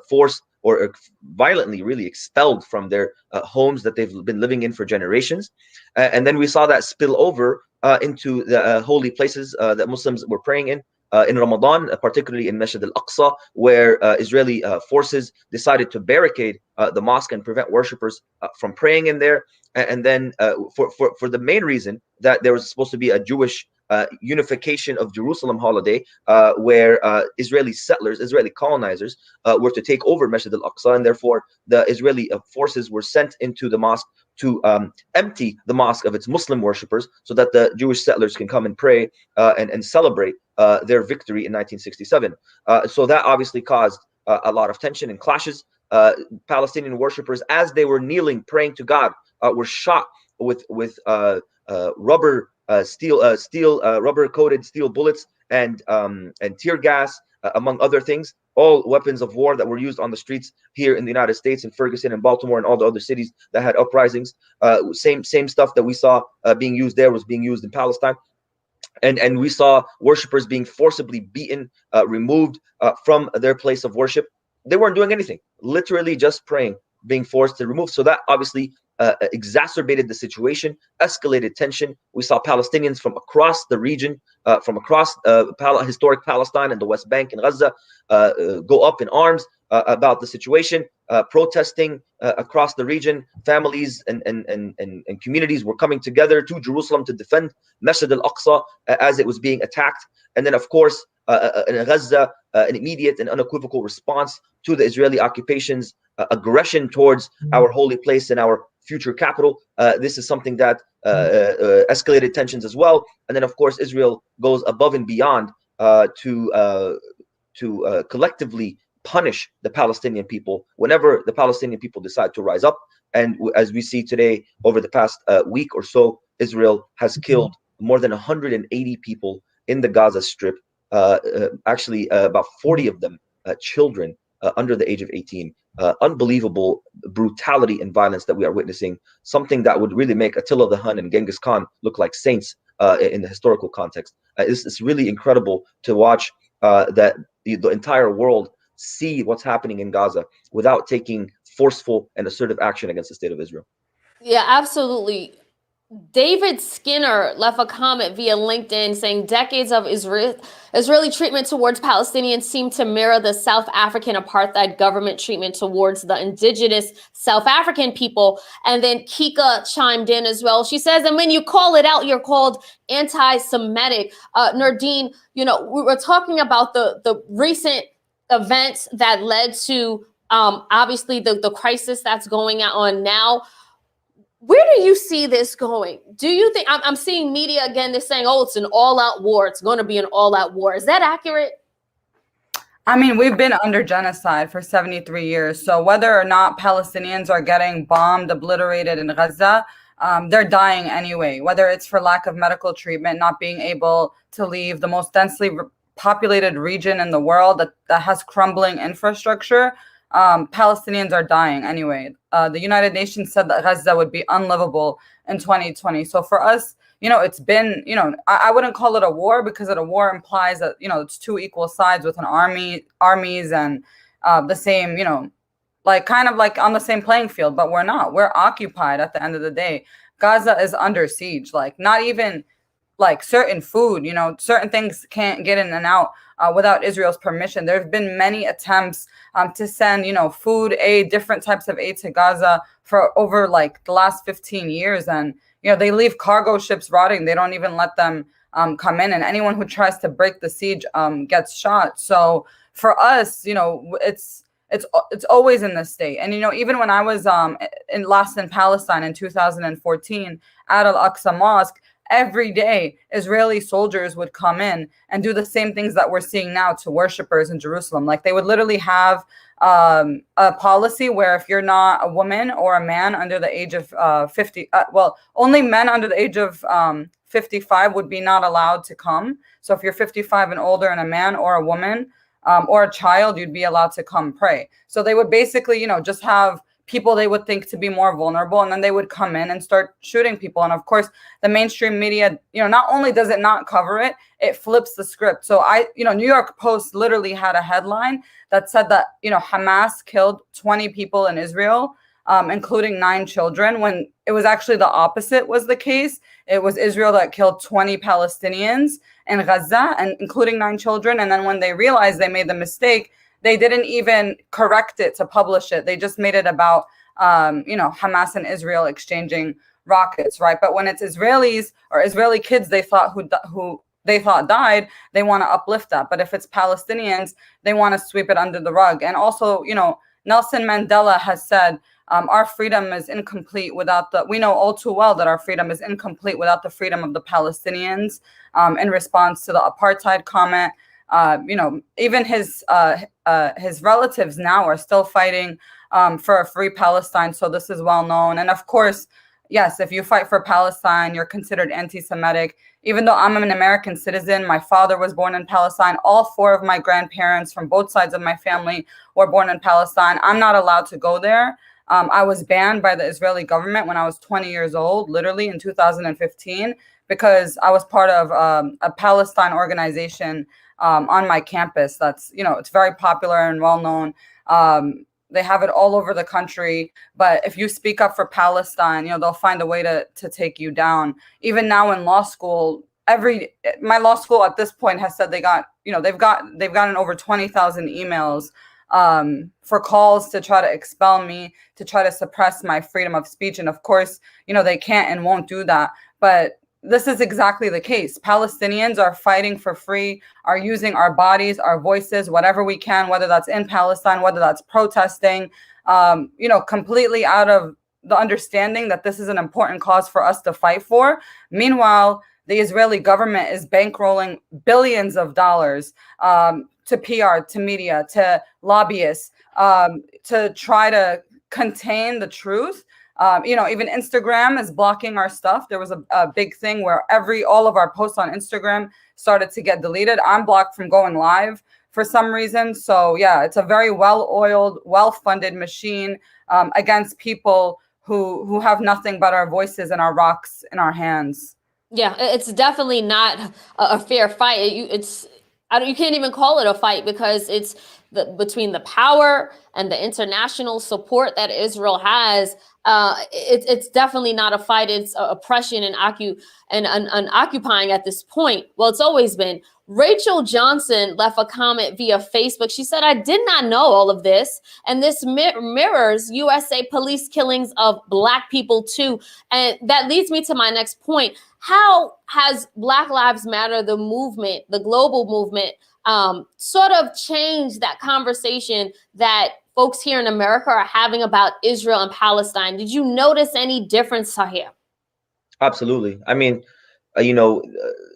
forced or violently really expelled from their homes that they've been living in for generations. And then we saw that spill over into the holy places that Muslims were praying in, in Ramadan, particularly in Masjid al-Aqsa, where Israeli forces decided to barricade the mosque and prevent worshippers from praying in there. And then for the main reason that there was supposed to be a Jewish unification of Jerusalem holiday, where Israeli settlers, Israeli colonizers, were to take over Masjid al-Aqsa, and therefore the Israeli forces were sent into the mosque to empty the mosque of its Muslim worshippers, so that the Jewish settlers can come and pray and celebrate their victory in 1967. So that obviously caused a lot of tension and clashes. Palestinian worshippers, as they were kneeling praying to God, were shot with rubber coated steel bullets and tear gas, among other things, all weapons of war that were used on the streets here in the United States, in Ferguson and Baltimore and all the other cities that had uprisings. Same stuff that we saw being used there was being used in Palestine. And we saw worshippers being forcibly beaten, removed from their place of worship. They weren't doing anything, literally just praying, being forced to remove. So that obviously exacerbated the situation, escalated tension. We saw Palestinians from across the region, from across historic Palestine and the West Bank and Gaza, go up in arms about the situation, protesting across the region. Families and communities were coming together to Jerusalem to defend Masjid al-Aqsa as it was being attacked. And then, of course, in Gaza, an immediate and unequivocal response to the Israeli occupation's aggression towards our holy place and our future capital. This is something that escalated tensions as well. And then, of course, Israel goes above and beyond to collectively punish the Palestinian people whenever the Palestinian people decide to rise up. And as we see today, over the past week or so, Israel has killed more than 180 people in the Gaza Strip. Actually, about 40 of them children under the age of 18. Unbelievable brutality and violence that we are witnessing, something that would really make Attila the Hun and Genghis Khan look like saints in the historical context. It's really incredible to watch that the entire world see what's happening in Gaza without taking forceful and assertive action against the state of Israel. Yeah, absolutely. David Skinner left a comment via LinkedIn saying decades of Israeli treatment towards Palestinians seem to mirror the South African apartheid government treatment towards the indigenous South African people. And then Kika chimed in as well. She says, and when you call it out, you're called anti-Semitic. Nardine, we were talking about the recent events that led to obviously the crisis that's going on now. Where do you see this going? Do you think, I'm seeing media again, they're saying, oh, it's an all-out war. It's going to be an all-out war. Is that accurate? I mean, we've been under genocide for 73 years. So whether or not Palestinians are getting bombed, obliterated in Gaza, they're dying anyway, whether it's for lack of medical treatment, not being able to leave the most densely populated region in the world that has crumbling infrastructure. Palestinians are dying anyway. The United Nations said that Gaza would be unlivable in 2020. So for us, it's been, I wouldn't call it a war, because a war implies that, it's two equal sides with an armies and the same, kind of like on the same playing field, but we're not. We're occupied at the end of the day. Gaza is under siege, not even like certain food, certain things can't get in and out without Israel's permission. There have been many attempts to send, food aid, different types of aid to Gaza for over the last 15 years. And, they leave cargo ships rotting. They don't even let them come in. And anyone who tries to break the siege gets shot. So for us, it's always in this state. And, even when I was in Palestine in 2014 at Al-Aqsa Mosque, every day, Israeli soldiers would come in and do the same things that we're seeing now to worshipers in Jerusalem. They would literally have a policy where if you're not a woman or a man under the age of 50, only men under the age of 55 would be not allowed to come. So if you're 55 and older and a man or a woman or a child, you'd be allowed to come pray. So they would basically, just have people they would think to be more vulnerable, and then they would come in and start shooting people. And of course, the mainstream media, not only does it not cover it, it flips the script. So New York Post literally had a headline that said that, Hamas killed 20 people in Israel including 9 children, when it was actually the opposite was the case. It was Israel that killed 20 Palestinians in Gaza, and including 9 children. And then when they realized they made the mistake, they didn't even correct it to publish it. They just made it about, Hamas and Israel exchanging rockets, right? But when it's Israelis or Israeli kids they thought who they thought died, they want to uplift that. But if it's Palestinians, they want to sweep it under the rug. And also, Nelson Mandela has said, our freedom is incomplete without we know all too well that our freedom is incomplete without the freedom of the Palestinians. In response to the apartheid comment, even his relatives now are still fighting for a free Palestine. So this is well known. And of course, yes, if you fight for Palestine, you're considered anti-Semitic. Even though I'm an American citizen, my father was born in Palestine. All 4 of my grandparents from both sides of my family were born in Palestine. I'm not allowed to go there. I was banned by the Israeli government when I was 20 years old, literally in 2015, because I was part of a Palestine organization on my campus. That's, it's very popular and well known. They have it all over the country. But if you speak up for Palestine, they'll find a way to take you down. Even now in law school, my law school at this point has said they've gotten over 20,000 emails for calls to try to expel me, to try to suppress my freedom of speech. And of course, they can't and won't do that. But this is exactly the case. Palestinians are fighting for free, are using our bodies, our voices, whatever we can, whether that's in Palestine, whether that's protesting, completely out of the understanding that this is an important cause for us to fight for. Meanwhile, the Israeli government is bankrolling billions of dollars to PR, to media, to lobbyists, to try to contain the truth. Even Instagram is blocking our stuff. There was a big thing where all of our posts on Instagram started to get deleted. I'm blocked from going live for some reason. So yeah, it's a very well-oiled, well-funded machine against people who have nothing but our voices and our rocks in our hands. Yeah, it's definitely not a fair fight. You can't even call it a fight because it's between the power and the international support that Israel has. It's definitely not a fight. It's oppression and occupying at this point. Well, it's always been. Rachel Johnson left a comment via Facebook. She said, "I did not know all of this. And this mirrors USA police killings of Black people too." And that leads me to my next point. How has Black Lives Matter, the movement, the global movement, sort of changed that conversation that folks here in America are having about Israel and Palestine? Did you notice any difference here? Absolutely. I mean,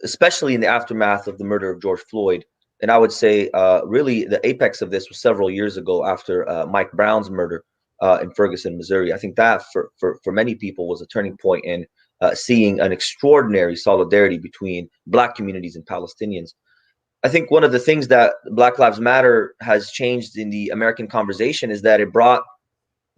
especially in the aftermath of the murder of George Floyd, and I would say really the apex of this was several years ago after Mike Brown's murder in Ferguson, Missouri. I think that for many people was a turning point in seeing an extraordinary solidarity between Black communities and Palestinians. I think one of the things that Black Lives Matter has changed in the American conversation is that it brought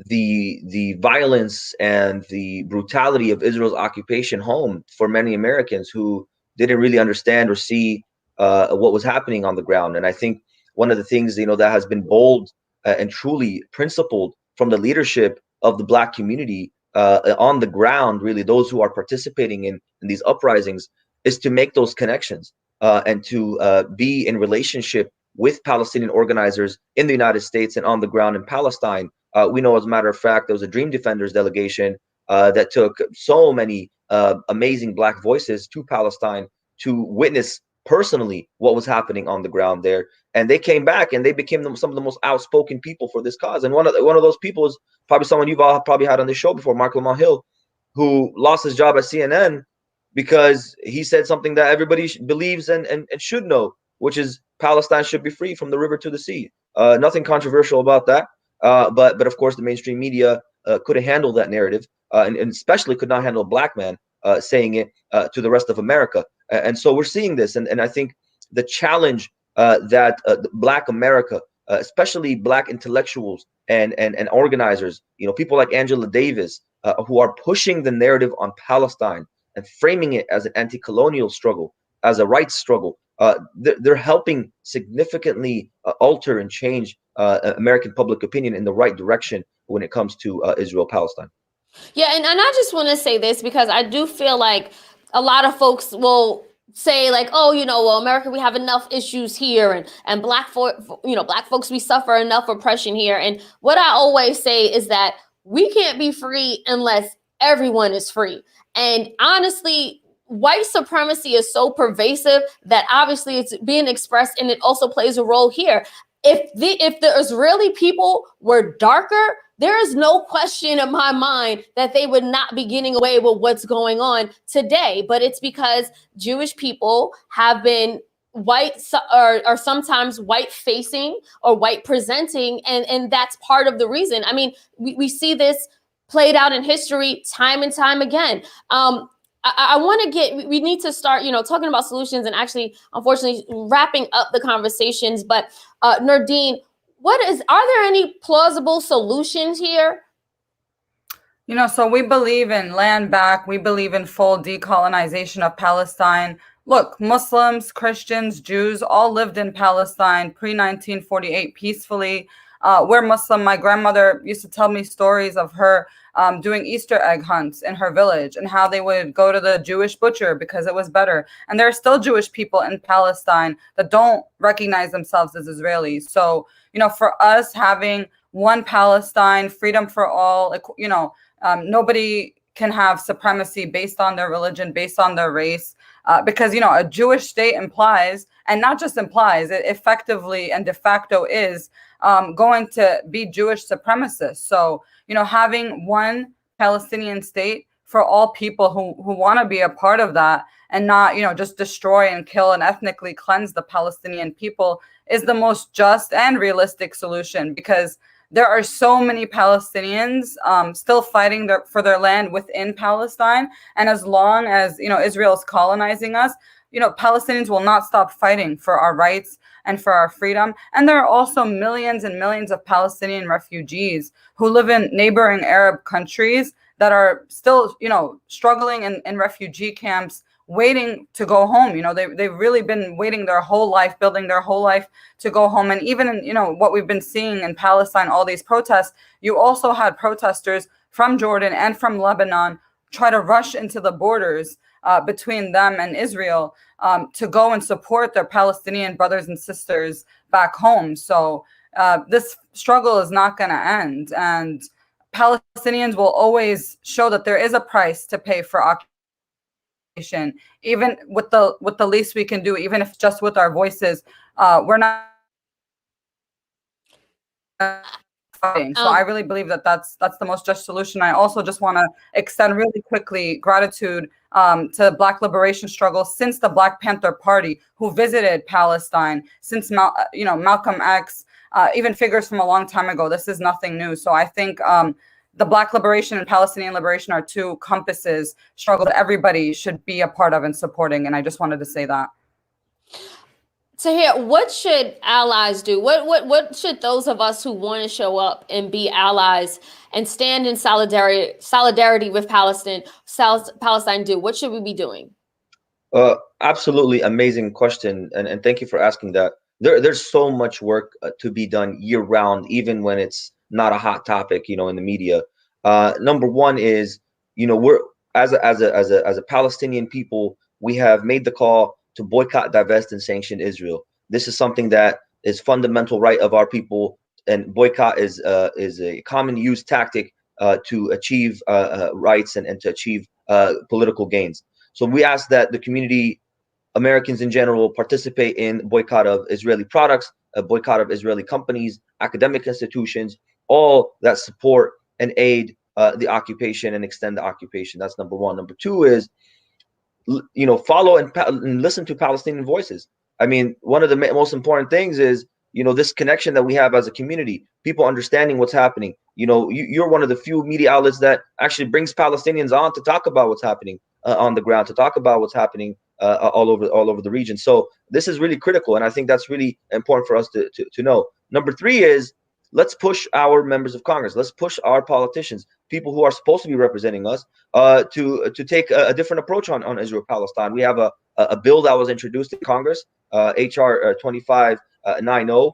the violence and the brutality of Israel's occupation home for many Americans who didn't really understand or see what was happening on the ground. And I think one of the things that has been bold and truly principled from the leadership of the Black community on the ground, really those who are participating in these uprisings, is to make those connections and to be in relationship with Palestinian organizers in the United States and on the ground in Palestine. We know, as a matter of fact, there was a Dream Defenders delegation that took so many amazing Black voices to Palestine to witness personally what was happening on the ground there. And they came back and they became some of the most outspoken people for this cause. And one of those people is probably someone you've all probably had on this show before, Mark Lamont Hill, who lost his job at CNN because he said something that everybody believes and should know, which is Palestine should be free from the river to the sea. Nothing controversial about that. But of course, the mainstream media couldn't handle that narrative, and especially could not handle a Black man saying it to the rest of America. And so we're seeing this. And I think the challenge that Black America, especially Black intellectuals and organizers, people like Angela Davis, who are pushing the narrative on Palestine and framing it as an anti-colonial struggle, as a rights struggle, they're helping significantly alter and change American public opinion in the right direction when it comes to Israel Palestine. Yeah, and I just want to say this because I do feel like a lot of folks will say like, oh, well, America, we have enough issues here, and black folks, we suffer enough oppression here. And what I always say is that we can't be free unless everyone is free. And honestly, white supremacy is so pervasive that obviously it's being expressed, and it also plays a role here. If the Israeli people were darker, there is no question in my mind that they would not be getting away with what's going on today. But it's because Jewish people have been white or sometimes white facing or white presenting. And that's part of the reason. I mean, we see this played out in history time and time again. I want to we need to start, talking about solutions and actually, unfortunately, wrapping up the conversations. But Nardine, are there any plausible solutions here? So we believe in land back. We believe in full decolonization of Palestine. Look, Muslims, Christians, Jews all lived in Palestine pre-1948 peacefully. We're Muslim. My grandmother used to tell me stories of her doing Easter egg hunts in her village and how they would go to the Jewish butcher because it was better. And there are still Jewish people in Palestine that don't recognize themselves as Israelis. So, for us having one Palestine, freedom for all, nobody can have supremacy based on their religion, based on their race, because, a Jewish state implies, and not just implies, it effectively and de facto is going to be Jewish supremacists. So, having one Palestinian state for all people who want to be a part of that and not, just destroy and kill and ethnically cleanse the Palestinian people is the most just and realistic solution, because there are so many Palestinians still fighting for their land within Palestine. And as long as, Israel is colonizing us, Palestinians will not stop fighting for our rights and for our freedom. And there are also millions and millions of Palestinian refugees who live in neighboring Arab countries that are still, struggling in refugee camps, waiting to go home. They've really been waiting their whole life, building their whole life to go home. And even in, what we've been seeing in Palestine, all these protests, you also had protesters from Jordan and from Lebanon try to rush into the borders between them and Israel to go and support their Palestinian brothers and sisters back home. So this struggle is not going to end. And Palestinians will always show that there is a price to pay for occupation, even with the least we can do, even if just with our voices. We're not fighting. So I really believe that that's the most just solution. I also just want to extend really quickly gratitude to Black liberation struggle since the Black Panther Party, who visited Palestine, since Malcolm X, even figures from a long time ago. This is nothing new. So I think the Black liberation and Palestinian liberation are two compasses, struggle that everybody should be a part of and supporting. And I just wanted to say that. Tahir, what should allies do? What should those of us who want to show up and be allies and stand in solidarity with Palestine do? What should we be doing? Absolutely amazing question, and thank you for asking that. There's so much work to be done year round, even when it's not a hot topic, in the media. Number one is, we're as a Palestinian people, we have made the call to boycott, divest, and sanction Israel. This is something that is fundamental right of our people, and boycott is a common used tactic to achieve rights and to achieve political gains. So we ask that the community, Americans in general, participate in boycott of Israeli products, a boycott of Israeli companies, academic institutions, all that support and aid the occupation and extend the occupation. That's number one. Number two is, follow and listen to Palestinian voices. I mean, one of the most important things is, this connection that we have as a community, people understanding what's happening. You're one of the few media outlets that actually brings Palestinians on to talk about what's happening on the ground, to talk about what's happening all over the region. So this is really critical, and I think that's really important for us to know. Number three is, let's push our members of Congress. Let's push our politicians, people who are supposed to be representing us, to take a different approach on Israel-Palestine. We have a bill that was introduced in Congress, HR 2590,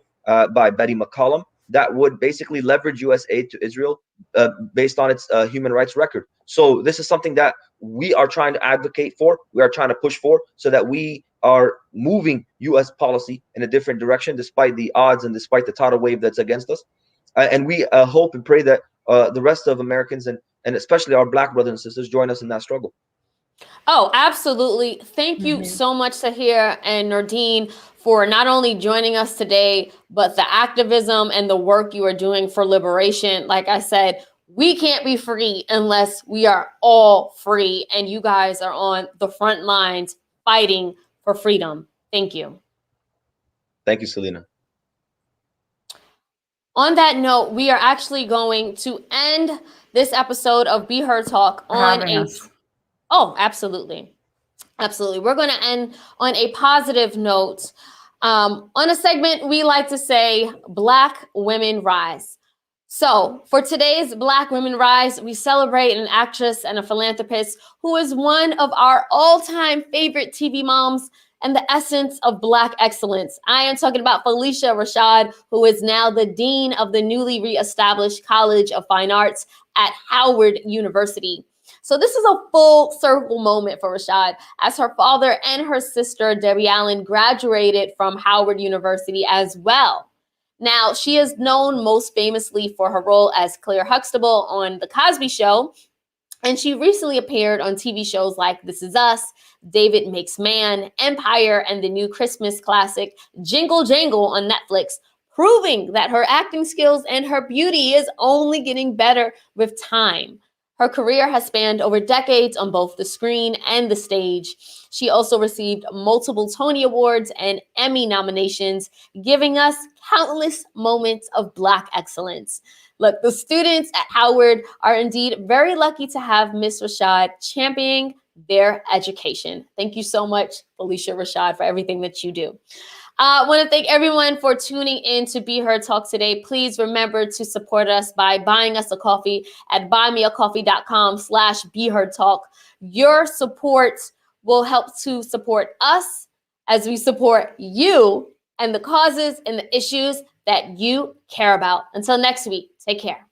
by Betty McCollum, that would basically leverage U.S. aid to Israel based on its human rights record. So this is something that we are trying to advocate for. We are trying to push for, so that we are moving U.S. policy in a different direction, despite the odds and despite the tidal wave that's against us. And we hope and pray that the rest of Americans and especially our Black brothers and sisters join us in that struggle. Oh, absolutely. Thank you so much, Sahir and Nordine, for not only joining us today, but the activism and the work you are doing for liberation. Like I said, we can't be free unless we are all free. And you guys are on the front lines fighting for freedom. Thank you. Thank you, Selena. On that note, we are actually going to end this episode of Be Her Talk on Oh, absolutely. Absolutely. We're going to end on a positive note. On a segment we like to say, Black Women Rise. So for today's Black Women Rise, we celebrate an actress and a philanthropist who is one of our all-time favorite TV moms and the essence of Black excellence. I am talking about Phylicia Rashad, who is now the dean of the newly reestablished College of Fine Arts at Howard University. So this is a full circle moment for Rashad, as her father and her sister, Debbie Allen, graduated from Howard University as well. Now, she is known most famously for her role as Claire Huxtable on The Cosby Show, and she recently appeared on TV shows like This Is Us, David Makes Man, Empire, and the new Christmas classic Jingle Jangle on Netflix, proving that her acting skills and her beauty is only getting better with time. Her career has spanned over decades on both the screen and the stage. She also received multiple Tony Awards and Emmy nominations, giving us countless moments of Black excellence. Look, the students at Howard are indeed very lucky to have Miss Rashad championing their education. Thank you so much, Phylicia Rashad, for everything that you do. I want to thank everyone for tuning in to Be Her Talk today. Please remember to support us by buying us a coffee at buymeacoffee.com/BeHerTalk. Your support will help to support us as we support you and the causes and the issues that you care about. Until next week, take care.